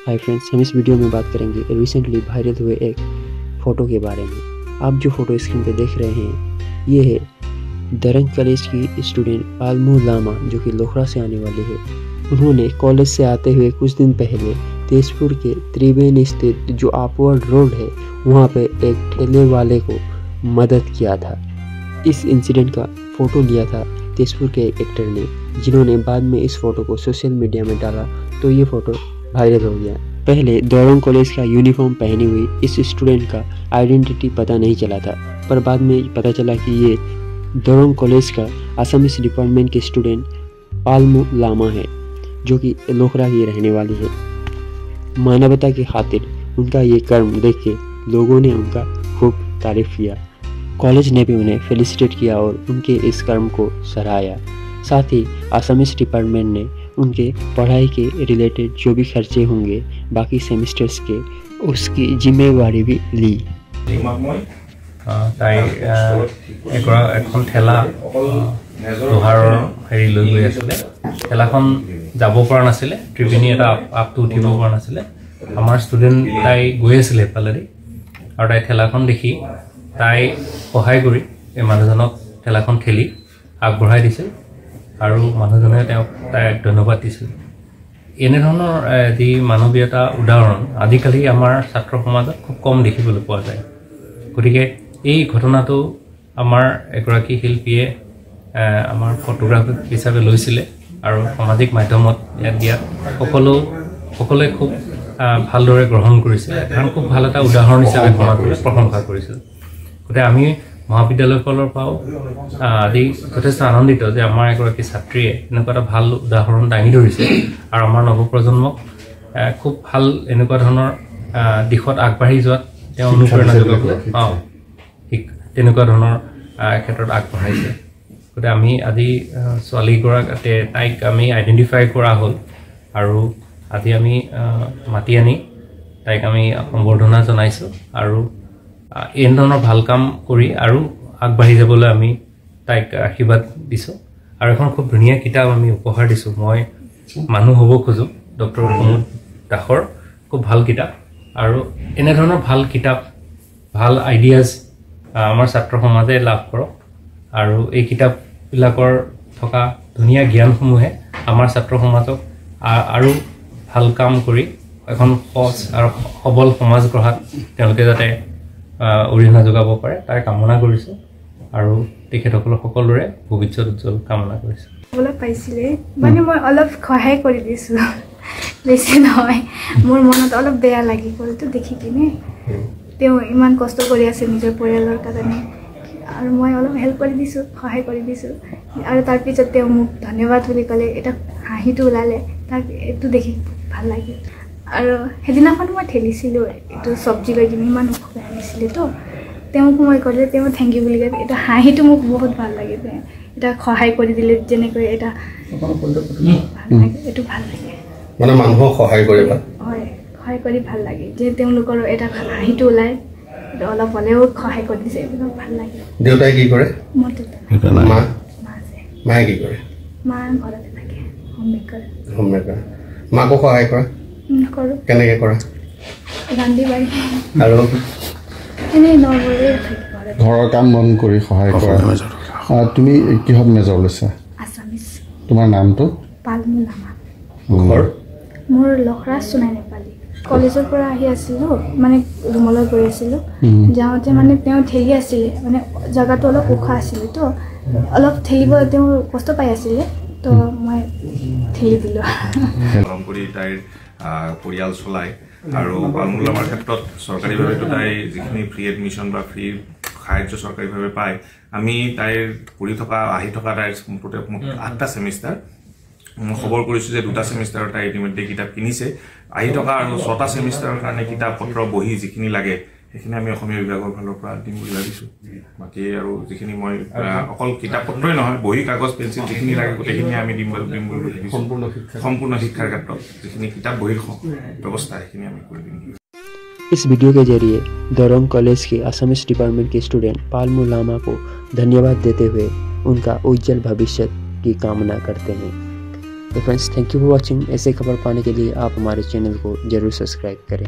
Hi friends, हम इस video में बात करेंगे रिसेंटली वायरल हुए एक फ़ोटो के बारे में। आप जो फ़ोटो स्क्रीन पे देख रहे हैं ये है दरंग कॉलेज की स्टूडेंट पालमू लामा जो कि लोखरा से आने वाले हैं। उन्होंने कॉलेज से आते हुए कुछ दिन पहले तेजपुर के त्रिवेणी स्थित जो अपवर्ड रोड है वहाँ पे एक ठेले वाले को मदद किया था। इस इंसिडेंट का फ़ोटो लिया था तेजपुर के एक एक्टर ने, जिन्होंने बाद में इस फ़ोटो को सोशल मीडिया में डाला तो ये फ़ोटो वायरल हो गया। पहले दरंग कॉलेज का यूनिफॉर्म पहनी हुई इस स्टूडेंट का आइडेंटिटी पता नहीं चला था, पर बाद में पता चला कि ये दरंग कॉलेज का असमिस डिपार्टमेंट के स्टूडेंट पालमू लामा है जो कि लोखरा की रहने वाली है। मानवता की खातिर उनका ये कर्म देख के लोगों ने उनका खूब तारीफ किया। कॉलेज ने भी उन्हें फेलिसिटेट किया और उनके इस कर्म को सराहाया। साथ ही असमिस डिपार्टमेंट ने उनके पढ़ाई के रिलेटेड जो भी खर्चे होंगे बाकी सेमिस्टर्स के उसकी जिम्मेवारी भी ली। তাই এখন ঠেলা লোহাৰৰ হেৰি লৈ গৈ আছিলে। ঠেলাখন যাব পৰা নাছিলে, ত্ৰিবেণী এটা আপটো উঠিব পৰা নাছিলে। আমাৰ ষ্টুডেণ্ট তাই গৈ আছিলে সেইফালেদি আৰু তাই ঠেলাখন দেখি তাই সহায় কৰি এই মানুহজনক ঠেলাখন ঠেলি আগবঢ়াই দিছিল আৰু মানুহজনে তেওঁক তাইক ধন্যবাদ দিছিল। এনেধৰণৰ যি মানৱীয়তা উদাহৰণ আজিকালি আমাৰ ছাত্ৰ সমাজত খুব কম দেখিবলৈ পোৱা যায়। গতিকে এই ঘটনাটো আমাৰ এগৰাকী শিল্পীয়ে আমাৰ ফটোগ্ৰাফি হিচাপে লৈছিলে আৰু সামাজিক মাধ্যমত ইয়াত দিয়াত সকলোৱে খুব ভালদৰে গ্ৰহণ কৰিছিল, কাৰণ খুব ভাল এটা উদাহৰণ হিচাপে সমাজে প্ৰশংসা কৰিছিল। গতিকে আমি মহাবিদ্যালয়ৰ ফালৰ পৰাও আজি যথেষ্ট আনন্দিত যে আমাৰ এগৰাকী ছাত্ৰীয়ে এনেকুৱা এটা ভাল উদাহৰণ দাঙি ধৰিছে আৰু আমাৰ নৱপ্ৰজন্মক খুব ভাল এনেকুৱা ধৰণৰ দিশত আগবাঢ়ি যোৱাত তেওঁ অনুপ্ৰেৰণা যোগাব তেনেকুৱা ধৰণৰ ক্ষেত্ৰত আগবঢ়াইছে। গতিকে আমি আজি ছোৱালীগৰাকীয়ে তাইক আমি আইডেণ্টিফাই কৰা হ'ল আৰু আজি আমি মাতি আনি তাইক আমি সম্বৰ্ধনা জনাইছোঁ আৰু এই ধৰণৰ ভাল কাম কৰি আৰু আগবাঢ়ি যাবলৈ আমি তাইক আশীৰ্বাদ দিছোঁ আৰু এখন খুব ধুনীয়া কিতাপ আমি উপহাৰ দিছোঁ। মই মানুহ হ'ব খোজোঁ, ডক্টৰ প্ৰমোদ দাসৰ খুব ভাল কিতাপ আৰু এনেধৰণৰ ভাল কিতাপ ভাল আইডিয়াজ আমাৰ ছাত্ৰ সমাজে লাভ কৰক আৰু এই কিতাপবিলাকৰ থকা ধুনীয়া জ্ঞানসমূহে আমাৰ ছাত্ৰ সমাজক আৰু ভাল কাম কৰি এখন সহজ আৰু সবল সমাজ গঢ়াত তেওঁলোকে যাতে অৰিহণা যোগাব পাৰে তাৰ কামনা কৰিছোঁ আৰু তেখেতসকলৰ সকলোৰে ভৱিষ্যত উজ্জ্বল কামনা কৰিছোঁ। অলপ পাইছিলে মানে মই অলপ সহায় কৰি দিছোঁ, বেছি নহয়। মোৰ মনত অলপ বেয়া লাগি গ'লতো দেখি কিনে, তেওঁ ইমান কষ্ট কৰি আছে নিজৰ পৰিয়ালৰ কাৰণে আৰু মই অলপ হেল্প কৰি দিছোঁ, সহায় কৰি দিছোঁ আৰু তাৰপিছত তেওঁ মোক ধন্যবাদ বুলি ক'লে, এটা হাঁহিটো ওলালে, তাক এইটো দেখি ভাল লাগিল। আৰু সেইদিনাখন মই ঠেলিছিলোঁ এইটো চব্জি লৈ কিনে, ইমান অসুবিধা আনিছিলে তো তেওঁক মই ক'লে, তেওঁ থেংক ইউ বুলি ক'লে। এটা হাঁহিটো মোক বহুত ভাল লাগে, এটা সহায় কৰি দিলে যেনেকৈ এটা ভাল লাগে, এইটো ভাল লাগে মানে মানুহক সহায় কৰিবা। হয়, সহায় কৰি ভাল লাগে যে তেওঁলোকৰ এটা হাঁহিটো ওলায়, অলপ হ'লেও সহায় কৰি দিছে, এইবিলাক ভাল লাগে। দেউতাই কি কৰে? মোৰ দেউতা মায়ে কি কৰে? মা ঘৰতে থাকে, হোমমেকাৰ। মাকো সহায় কৰা? কৰোঁ। কেনেকৈ কৰা? ৰান্ধি বাঢ়ি আৰু এনেই নৰ্মেলি থাকে ঘৰত। ঘৰৰ কাম বন কৰি সহায় কৰা। তুমি কিহত মেজৰ লৈছা? আছামিজ। তোমাৰ নামটো? পালমু লামা। ঘৰ? মোৰ লখৰা সোণাই নেপালী। কলেজৰ পৰা আহি আছিলোঁ, মানে ৰুমলৈ গৈ আছিলোঁ, যাওঁতে মানে তেওঁ ঠেলি আছিলে, মানে জেগাটো অলপ ওখ আছিলে তো অলপ ঠেলিব তেওঁ কষ্ট পাই আছিলে, তো মই ঠেলি দিলোঁ। তাইৰ পৰিয়াল চলায় আৰু পালমু লামাৰ ক্ষেত্ৰত চৰকাৰীভাৱেতো তাই যিখিনি ফ্ৰী এডমিশ্যন বা ফ্ৰী সাহায্য চৰকাৰীভাৱে পায়। আমি তাইৰ আহি থকা তাইৰ মুঠতে 8টা ছেমিষ্টাৰ। মই খবৰ কৰিছোঁ যে 2টা ছেমিষ্টাৰৰ তাই ইতিমধ্যে কিতাপ কিনিছে। আহি থকা আৰু 6টা ছেমিষ্টাৰৰ কাৰণে কিতাপ পত্ৰ বহি যিখিনি লাগে সেইখিনি আমি অসমীয়া বিভাগৰ ফালৰ পৰা দিম বুলি ভাবিছোঁ। বাকী আৰু যিখিনি মই অকল কিতাপ পত্ৰই নহয়, বহি কাগজ পেঞ্চিল যিখিনি লাগে গোটেইখিনি আমি দিম বুলি ভাবিছোঁ। সম্পূৰ্ণ শিক্ষাৰ ক্ষেত্ৰত যিখিনি কিতাপ বহিৰ ব্যৱস্থা সেইখিনি আমি কৰি দিম। इस वीडियो के जरिए दरंग कॉलेज के असमिस डिपार्टमेंट के स्टूडेंट पालमू लामा को धन्यवाद देते हुए उनका उज्जवल भविष्य की कामना करते हैं। तो friends thank you for watching. ऐसे खबर पाने के लिए आप हमारे चैनल को जरूर सब्सक्राइब करें।